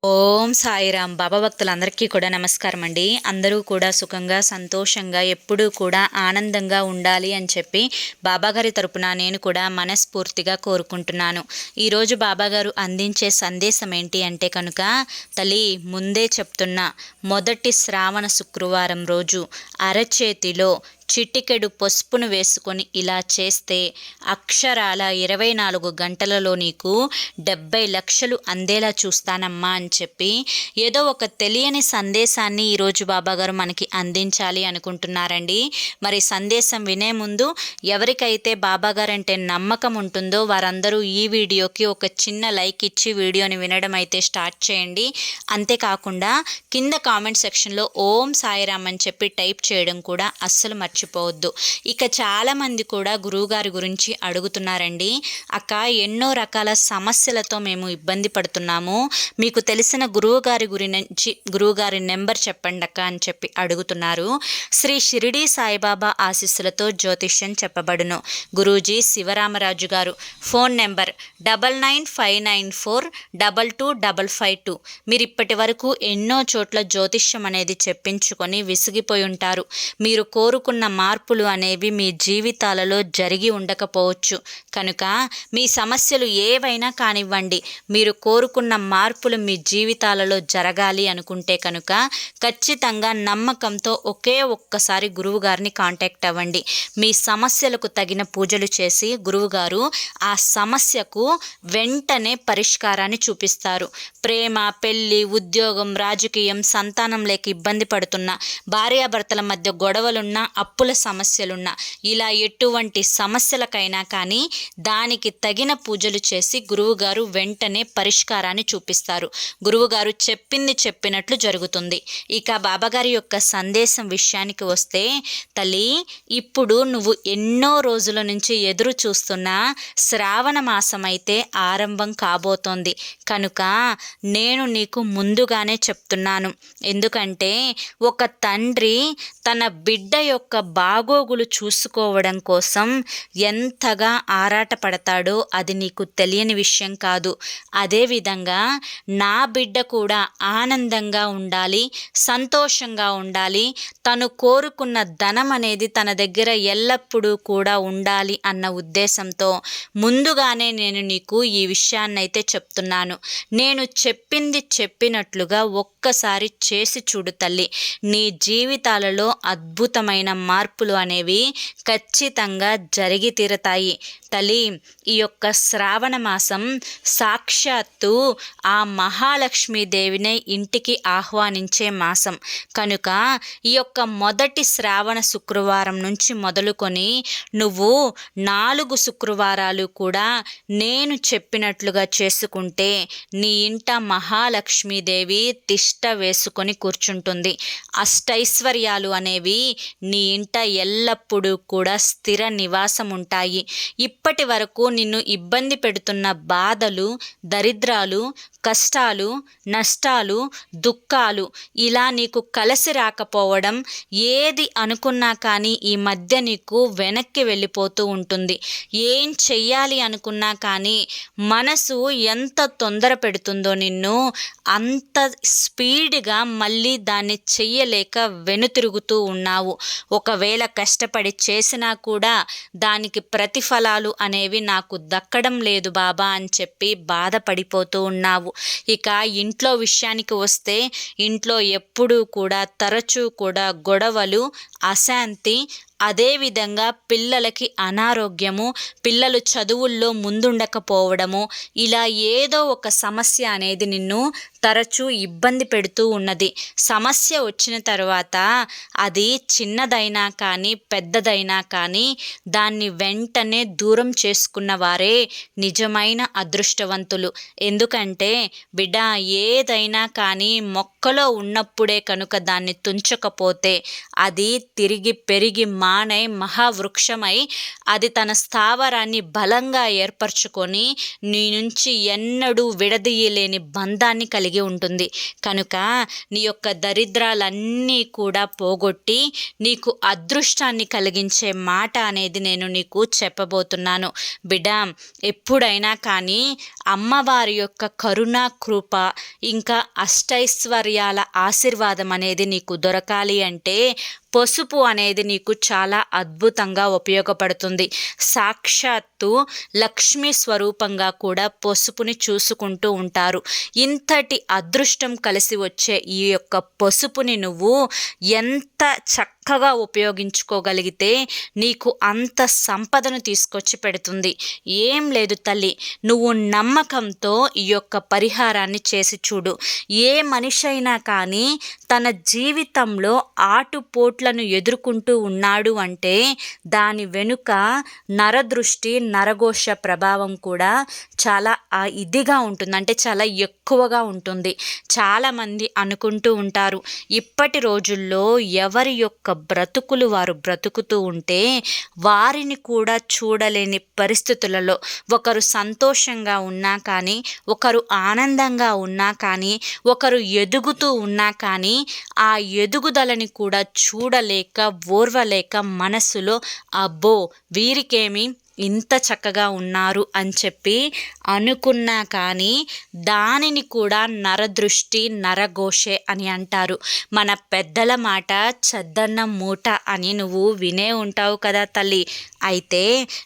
ఓం సాయిరామ్. బాబా భక్తులందరికీ కూడా నమస్కారం అండి. అందరూ కూడా సుఖంగా సంతోషంగా ఎప్పుడూ కూడా ఆనందంగా ఉండాలి అని చెప్పి బాబాగారి తరపున నేను కూడా మనస్ఫూర్తిగా కోరుకుంటున్నాను. ఈరోజు బాబాగారు అందించే సందేశం ఏంటి అంటే కనుక, తల్లి ముందే చెప్తున్నా, మొదటి శ్రావణ శుక్రవారం రోజు అరచేతిలో చిటికెడు పసుపును వేసుకొని ఇలా చేస్తే అక్షరాల 24 గంటలలో నీకు 70 లక్షలు అందేలా చూస్తానమ్మా అని చెప్పి ఏదో ఒక తెలియని సందేశాన్ని ఈరోజు బాబాగారు మనకి అందించాలి అనుకుంటున్నారండి. మరి సందేశం వినే ముందు ఎవరికైతే బాబాగారు అంటే నమ్మకం ఉంటుందో వారందరూ ఈ వీడియోకి ఒక చిన్న లైక్ ఇచ్చి వీడియోని వినడం అయితే స్టార్ట్ చేయండి. అంతేకాకుండా కింద కామెంట్ సెక్షన్లో ఓం సాయిరామ్ అని చెప్పి టైప్ చేయడం కూడా అస్సలు మర్చిపోవద్దు. ఇక చాలామంది కూడా గురువుగారి గురించి అడుగుతున్నారండి. అక్క, ఎన్నో రకాల సమస్యలతో మేము ఇబ్బంది పడుతున్నాము, మీకు తెలిసిన గురువుగారి నెంబర్ చెప్పండి అక్క అని చెప్పి అడుగుతున్నారు. శ్రీ షిరిడి సాయిబాబా ఆశీస్సులతో జ్యోతిష్యం చెప్పబడును. గురూజీ శివరామరాజు గారు. Phone number 9959422552. మీరు ఇప్పటి వరకు ఎన్నో చోట్ల జ్యోతిష్యం అనేది చెప్పించుకొని విసిగిపోయి ఉంటారు. మీరు కోరుకున్న మార్పులు అనేవి మీ జీవితాలలో జరిగి ఉండకపోవచ్చు. కనుక మీ సమస్యలు ఏవైనా కానివ్వండి, మీరు కోరుకున్న మార్పులు మీ జీవితాలలో జరగాలి అనుకుంటే కనుక ఖచ్చితంగా నమ్మకంతో ఒక్కసారి గురువుగారిని కాంటాక్ట్ అవ్వండి. మీ సమస్యలకు తగిన పూజలు చేసి గురువుగారు ఆ సమస్యకు వెంటనే పరిష్కారాన్ని చూపిస్తారు. ప్రేమ, పెళ్లి, ఉద్యోగం, రాజకీయం, సంతానం లేక ఇబ్బంది పడుతున్న, భార్యాభర్తల మధ్య గొడవలున్నా, అప్పుల సమస్యలున్నా, ఇలా ఎటువంటి సమస్యలకైనా కానీ దానికి తగిన పూజలు చేసి గురువుగారు వెంటనే పరిష్కారాన్ని చూపిస్తారు. గురువుగారు చెప్పింది చెప్పినట్లు జరుగుతుంది. ఇక బాబాగారి యొక్క సందేశం విషయానికి వస్తే, తల్లి, ఇప్పుడు నువ్వు ఎన్నో రోజుల నుంచి ఎదురు చూస్తున్న శ్రావణ మాసం అయితే ఆరంభం కాబోతోంది. కనుక నేను నీకు ముందుగానే చెప్తున్నాను. ఎందుకంటే ఒక తండ్రి తన బిడ్డ యొక్క బాగోగులు చూసుకోవడం కోసం ఎంతగా ఆరాటపడతాడో అది నీకు తెలియని విషయం కాదు. అదేవిధంగా నా బిడ్డ కూడా ఆనందంగా ఉండాలి, సంతోషంగా ఉండాలి, తను కోరుకున్న ధనం అనేది తన దగ్గర ఎల్లప్పుడూ కూడా ఉండాలి అన్న ఉద్దేశంతో ముందుగానే నేను నీకు ఈ విషయాన్నైతే చెప్తున్నాను. నేను చెప్పింది చెప్పినట్లుగా ఒక్కసారి చేసి చూడు తల్లి. నీ జీవితాలలో అద్భుతమైన మార్పులు అనేవి ఖచ్చితంగా జరిగి తీరతాయి. తల్లి, ఈ యొక్క శ్రావణ మాసం సాక్షాత్తు ఆ మహాలక్ష్మీదేవినే ఇంటికి ఆహ్వానించే మాసం. కనుక ఈ యొక్క మొదటి శ్రావణ శుక్రవారం నుంచి మొదలుకొని నువ్వు 4 శుక్రవారాలు కూడా నేను చెప్పినట్లుగా చేసుకుంటే నీ ఇంట మహాలక్ష్మీదేవి తిష్ట వేసుకొని కూర్చుంటుంది. అష్టైశ్వర్యాలు అనేవి నీ ఇంట ఎల్లప్పుడూ కూడా స్థిర నివాసం ఉంటాయి. ఇప్పటి వరకు నిన్ను ఇబ్బంది పెడుతున్న బాధలు, దరిద్రాలు, కష్టాలు, నష్టాలు, దుఃఖాలు ఇలా నీకు కలిసి రాకపోవడం, ఏది అనుకున్నా కానీ ఈ మధ్య నీకు వెనక్కి వెళ్ళిపోతూ ఉంటుంది. ఏం చెయ్యాలి అనుకున్నా కానీ మనసు ఎంత తొందర పెడుతుందో నిన్ను, అంత స్పీడ్గా మళ్ళీ దాన్ని చెయ్యలేక వెనుతిరుగుతూ ఉన్నావు. ఒకవేళ కష్టపడి చేసినా కూడా దానికి ప్రతిఫలాలు అనేవి నాకు దక్కడం లేదు బాబా అని చెప్పి బాధపడిపోతూ ఉన్నావు. ఇక ఇంట్లో విషయానికి వస్తే, ఇంట్లో ఎప్పుడూ కూడా తరచూ కూడా గొడవలు, అశాంతి, అదేవిధంగా పిల్లలకి అనారోగ్యము, పిల్లలు చదువుల్లో ముందుండకపోవడము, ఇలా ఏదో ఒక సమస్య అనేది నిన్ను తరచూ ఇబ్బంది పెడుతూ ఉన్నది. సమస్య వచ్చిన తర్వాత అది చిన్నదైనా కానీ పెద్దదైనా కానీ దాన్ని వెంటనే దూరం చేసుకున్న వారే నిజమైన అదృష్టవంతులు. ఎందుకంటే బిడ్డ, ఏదైనా కానీ మొక్కలో ఉన్నప్పుడే కనుక దాన్ని తుంచకపోతే అది తిరిగి పెరిగి మానై మహావృక్షమై అది తన స్థావరాన్ని బలంగా ఏర్పరచుకొని నీ నుంచి ఎన్నడూ విడదీయలేని బంధాన్ని కలిగి ఉంటుంది. కనుక నీ యొక్క దరిద్రాలన్నీ కూడా పోగొట్టి నీకు అదృష్టాన్ని కలిగించే మాట అనేది నేను నీకు చెప్పబోతున్నాను. బిడ్డ, ఎప్పుడైనా కానీ అమ్మవారి యొక్క కరుణ, కృప ఇంకా అష్టైశ్వర్యాల ఆశీర్వాదం అనేది నీకు దొరకాలి అంటే పసుపు అనేది నీకు చాలా అద్భుతంగా ఉపయోగపడుతుంది. సాక్షాత్తు లక్ష్మీ స్వరూపంగా కూడా పసుపుని చూసుకుంటూ ఉంటారు. ఇంతటి అదృష్టం కలిసి వచ్చే ఈ యొక్క పసుపుని నువ్వు ఎంత చక్కగా ఉపయోగించుకోగలిగితే నీకు అంత సంపదను తీసుకొచ్చి పెడుతుంది. ఏం లేదు తల్లి, నువ్వు నమ్మకంతో ఈ యొక్క పరిహారాన్ని చేసి చూడు. ఏ మనిషి అయినా కానీ తన జీవితంలో ఆటుపోట్లను ఎదుర్కొంటూ ఉన్నాడు అంటే దాని వెనుక నరదృష్టి, నరఘోష ప్రభావం కూడా చాలా ఇదిగా ఉంటుంది, అంటే చాలా ఎక్కువగా ఉంటుంది. చాలామంది అనుకుంటూ ఉంటారు, ఇప్పటి రోజుల్లో ఎవరి యొక్క బ్రతుకులు వారు బ్రతుకుతూ ఉంటే వారిని కూడా చూడలేని పరిస్థితులలో ఒకరు సంతోషంగా ఉన్నా కానీ, ఒకరు ఆనందంగా ఉన్నా కానీ, ఒకరు ఎదుగుతూ ఉన్నా కానీ ఆ ఎదుగుదలని కూడా చూడలేక, ఓర్వలేక మనసులో అబ్బో వీరికేమి ఇంత చక్కగా ఉన్నారు అని చెప్పి అనుకున్నా కానీ దానిని కూడా నరదృష్టి, నరఘోషే అని అంటారు. మన పెద్దల మాట చద్దన్నం మూట అని నువ్వు వినే ఉంటావు కదా తల్లి. అయితే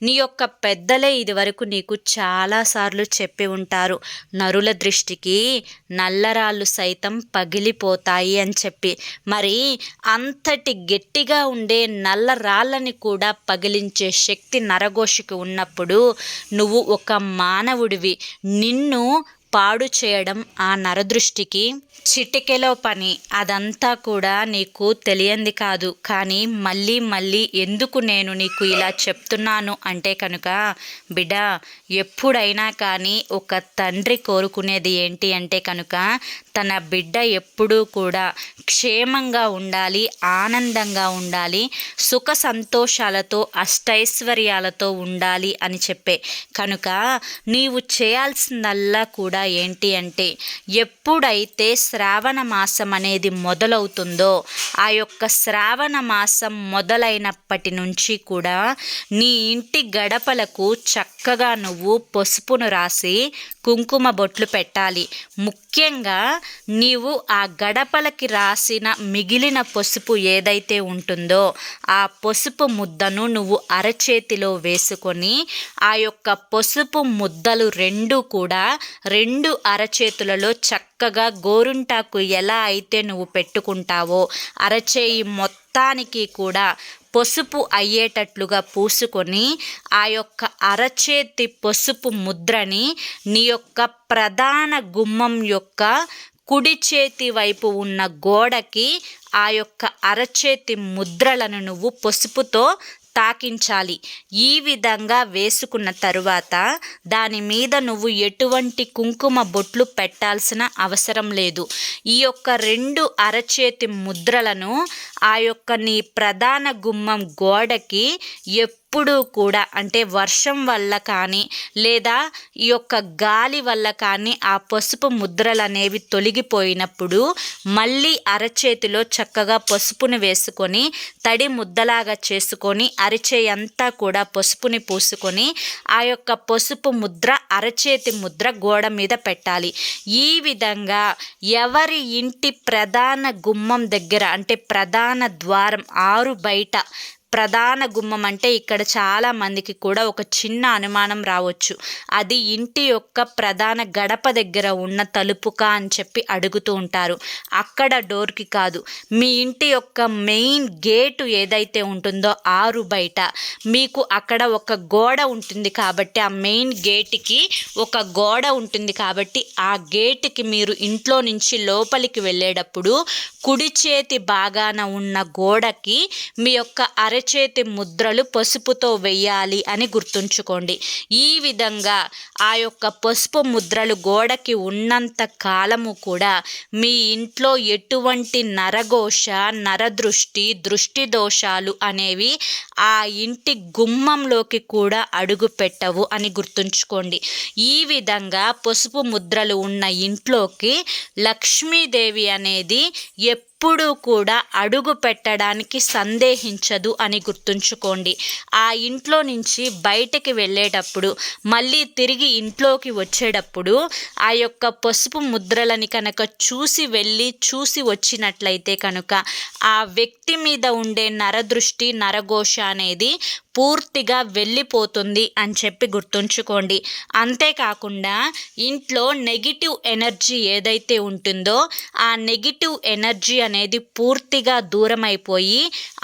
నీ యొక్క పెద్దలే ఇదివరకు నీకు చాలాసార్లు చెప్పి ఉంటారు, నరుల దృష్టికి నల్లరాళ్ళు సైతం పగిలిపోతాయి అని చెప్పి. మరి అంతటి గట్టిగా ఉండే నల్ల రాళ్ళని కూడా పగిలించే శక్తి నరఘోషకి ఉన్నప్పుడు నువ్వు ఒక మానవుడివి. నిన్ను పాడు చేయడం ఆ నరదృష్టికి చిటికెలో పని. అదంతా కూడా నీకు తెలియంది కాదు. కానీ మళ్ళీ మళ్ళీ ఎందుకు నేను నీకు ఇలా చెప్తున్నాను అంటే కనుక బిడ్డ, ఎప్పుడైనా కానీ ఒక తండ్రి కోరుకునేది ఏంటి అంటే కనుక తన బిడ్డ ఎప్పుడూ కూడా క్షేమంగా ఉండాలి, ఆనందంగా ఉండాలి, సుఖ సంతోషాలతో అష్టైశ్వర్యాలతో ఉండాలి అని చెప్పే. కనుక నీవు చేయాల్సిందల్లా కూడా ఏంటి అంటే ఎప్పుడైతే శ్రావణ మాసం అనేది మొదలవుతుందో ఆ యొక్క శ్రావణ మాసం మొదలైనప్పటి నుంచి కూడా నీ ఇంటి గడపలకు చక్కగా నువ్వు పసుపును రాసి కుంకుమ బొట్లు పెట్టాలి. ముఖ్యంగా నీవు ఆ గడపలకి రాసిన మిగిలిన పసుపు ఏదైతే ఉంటుందో ఆ పసుపు ముద్దను నువ్వు అరచేతిలో వేసుకొని ఆ యొక్క పసుపు ముద్దలు రెండు అరచేతులలో చక్కగా గోరుంటాకు ఎలా అయితే నువ్వు పెట్టుకుంటావో అరచేయి మొత్తానికి కూడా పసుపు అయ్యేటట్లుగా పూసుకొని ఆ యొక్క అరచేతి పసుపు ముద్రని నీ యొక్క ప్రధాన గుమ్మం యొక్క కుడి చేతి వైపు ఉన్న గోడకి ఆ యొక్క అరచేతి ముద్రలను నువ్వు పసుపుతో తాకించాలి. ఈ విధంగా వేసుకున్న తరువాత దాని మీద నువ్వు ఎటువంటి కుంకుమ బొట్లు పెట్టాల్సిన అవసరం లేదు. ఈ యొక్క రెండు అరచేతి ముద్రలను ఆ యొక్క నీ ప్రధాన గుమ్మం గోడకి ఎప్పుడూ కూడా, అంటే వర్షం వల్ల కానీ లేదా ఈ యొక్క గాలి వల్ల కానీ ఆ పసుపు ముద్రలు అనేవి తొలగిపోయినప్పుడు మళ్ళీ అరచేతిలో చక్కగా పసుపుని వేసుకొని తడి ముద్దలాగా చేసుకొని అరచేయి అంతా కూడా పసుపుని పూసుకొని ఆ యొక్క పసుపు ముద్ర అరచేతి ముద్ర గోడ మీద పెట్టాలి. ఈ విధంగా ఎవరి ఇంటి ప్రధాన గుమ్మం దగ్గర, అంటే ప్రధాన ద్వారం, ఆరు బయట ప్రధాన గుమ్మం అంటే ఇక్కడ చాలా మందికి కూడా ఒక చిన్న అనుమానం రావచ్చు, అది ఇంటి యొక్క ప్రధాన గడప దగ్గర ఉన్న తలుపుకా అని చెప్పి అడుగుతూ ఉంటారు. అక్కడ డోర్కి కాదు, మీ ఇంటి యొక్క మెయిన్ గేటు ఏదైతే ఉంటుందో ఆరు బయట మీకు అక్కడ ఒక గోడ ఉంటుంది కాబట్టి, ఆ మెయిన్ గేటుకి ఒక గోడ ఉంటుంది కాబట్టి ఆ గేటుకి మీరు ఇంట్లో నుంచి లోపలికి వెళ్ళేటప్పుడు కుడి చేతి భాగాన ఉన్న గోడకి మీ యొక్క అరచేతి ముద్రలు పసుపుతో వేయాలి అని గుర్తుంచుకోండి. ఈ విధంగా ఆ యొక్క పసుపు ముద్రలు గోడకి ఉన్నంత కాలము కూడా మీ ఇంట్లో ఎటువంటి నరఘోష, నరదృష్టి, దృష్టి దోషాలు అనేవి ఆ ఇంటి గుమ్మంలోకి కూడా అడుగు పెట్టవు అని గుర్తుంచుకోండి. ఈ విధంగా పసుపు ముద్రలు ఉన్న ఇంట్లోకి లక్ష్మీదేవి అనేది ఎప్పుడూ కూడా అడుగు పెట్టడానికి సందేహించదు అని గుర్తుంచుకోండి. ఆ ఇంట్లో నుంచి బయటకి వెళ్ళేటప్పుడు, మళ్ళీ తిరిగి ఇంట్లోకి వచ్చేటప్పుడు ఆ యొక్క పసుపు ముద్రలని కనుక చూసి వచ్చినట్లయితే కనుక ఆ వ్యక్తి మీద ఉండే నరదృష్టి, నరఘోష అనేది పూర్తిగా వెళ్ళిపోతుంది అని చెప్పి గుర్తుంచుకోండి. అంతేకాకుండా ఇంట్లో నెగిటివ్ ఎనర్జీ ఏదైతే ఉంటుందో ఆ నెగిటివ్ ఎనర్జీ అనేది పూర్తిగా దూరం అయిపోయి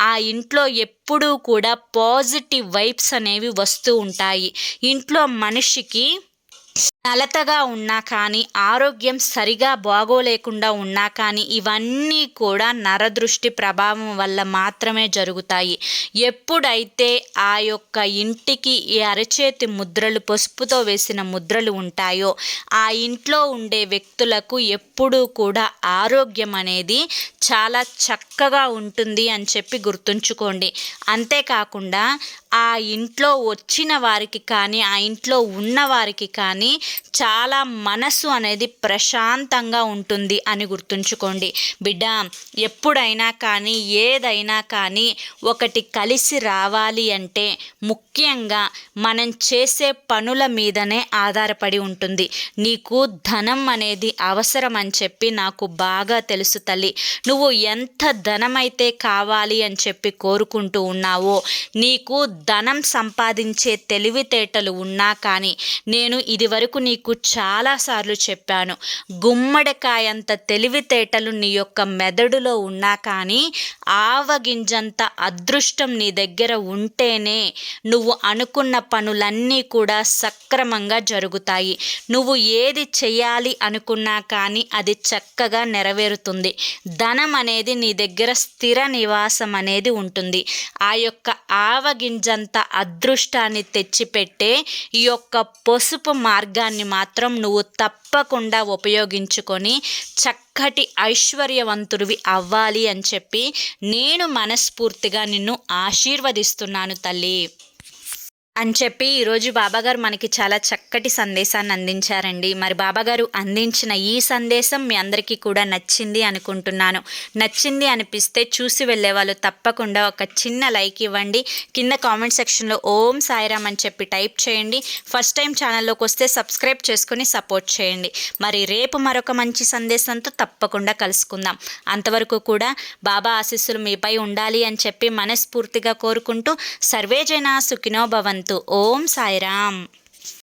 ఆ ఇంట్లో ఎప్పుడూ కూడా పాజిటివ్ వైబ్స్ అనేవి వస్తూ ఉంటాయి. ఇంట్లో మనిషికి నలతగా ఉన్నా కానీ, ఆరోగ్యం సరిగా బాగోలేకుండా ఉన్నా కానీ ఇవన్నీ కూడా నరదృష్టి ప్రభావం వల్ల మాత్రమే జరుగుతాయి. ఎప్పుడైతే ఆ యొక్క ఇంటికి ఈ అరచేతి ముద్రలు, పసుపుతో వేసిన ముద్రలు ఉంటాయో ఆ ఇంట్లో ఉండే వ్యక్తులకు ఎప్పుడూ కూడా ఆరోగ్యం అనేది చాలా చక్కగా ఉంటుంది అని చెప్పి గుర్తుంచుకోండి. అంతేకాకుండా ఆ ఇంట్లో వచ్చిన వారికి కానీ, ఆ ఇంట్లో ఉన్న వారికి కానీ చాలా మనసు అనేది ప్రశాంతంగా ఉంటుంది అని గుర్తుంచుకోండి. బిడ్డ, ఎప్పుడైనా కానీ, ఏదైనా కానీ ఒకటి కలిసి రావాలి అంటే ముఖ్యంగా మనం చేసే పనుల మీదనే ఆధారపడి ఉంటుంది. నీకు ధనం అనేది అవసరం అని చెప్పి నాకు బాగా తెలుసు తల్లి. నువ్వు ఎంత ధనమైతే కావాలి అని చెప్పి కోరుకుంటూ ఉన్నావో, నీకు ధనం సంపాదించే తెలివితేటలు ఉన్నా కానీ, నేను ఇదివరకు నీకు చాలాసార్లు చెప్పాను, గుమ్మడికాయంత తెలివితేటలు నీ యొక్క మెదడులో ఉన్నా కానీ ఆవగింజంత అదృష్టం నీ దగ్గర ఉంటేనే నువ్వు అనుకున్న పనులన్నీ కూడా సక్రమంగా జరుగుతాయి. నువ్వు ఏది చేయాలి అనుకున్నా కానీ అది చక్కగా నెరవేరుతుంది. ధనం అనేది నీ దగ్గర స్థిర నివాసం అనేది ఉంటుంది. ఆ యొక్క ఆవగింజంత అదృష్టాన్ని తెచ్చిపెట్టే ఈ యొక్క పసుపు మార్గాన్ని మాత్రం నువ్వు తప్పకుండా ఉపయోగించుకొని చక్కటి ఐశ్వర్యవంతుడివి అవ్వాలి అని చెప్పి నేను మనస్ఫూర్తిగా నిన్ను ఆశీర్వదిస్తున్నాను తల్లి అని చెప్పి ఈరోజు బాబాగారు మనకి చాలా చక్కటి సందేశాన్ని అందించారండి. మరి బాబాగారు అందించిన ఈ సందేశం మీ అందరికీ కూడా నచ్చింది అనుకుంటున్నాను. నచ్చింది అనిపిస్తే చూసి వెళ్ళే వాళ్ళు తప్పకుండా ఒక చిన్న లైక్ ఇవ్వండి. కింద కామెంట్ సెక్షన్లో ఓం సాయిరామ్ అని చెప్పి టైప్ చేయండి. ఫస్ట్ టైం ఛానల్లోకి వస్తే సబ్స్క్రైబ్ చేసుకొని సపోర్ట్ చేయండి. మరి రేపు మరొక మంచి సందేశంతో తప్పకుండా కలుసుకుందాం. అంతవరకు కూడా బాబా ఆశీస్సులు మీపై ఉండాలి అని చెప్పి మనస్ఫూర్తిగా కోరుకుంటూ సర్వేజన సుఖినో భవంతు. ఓం సాయిరామ్.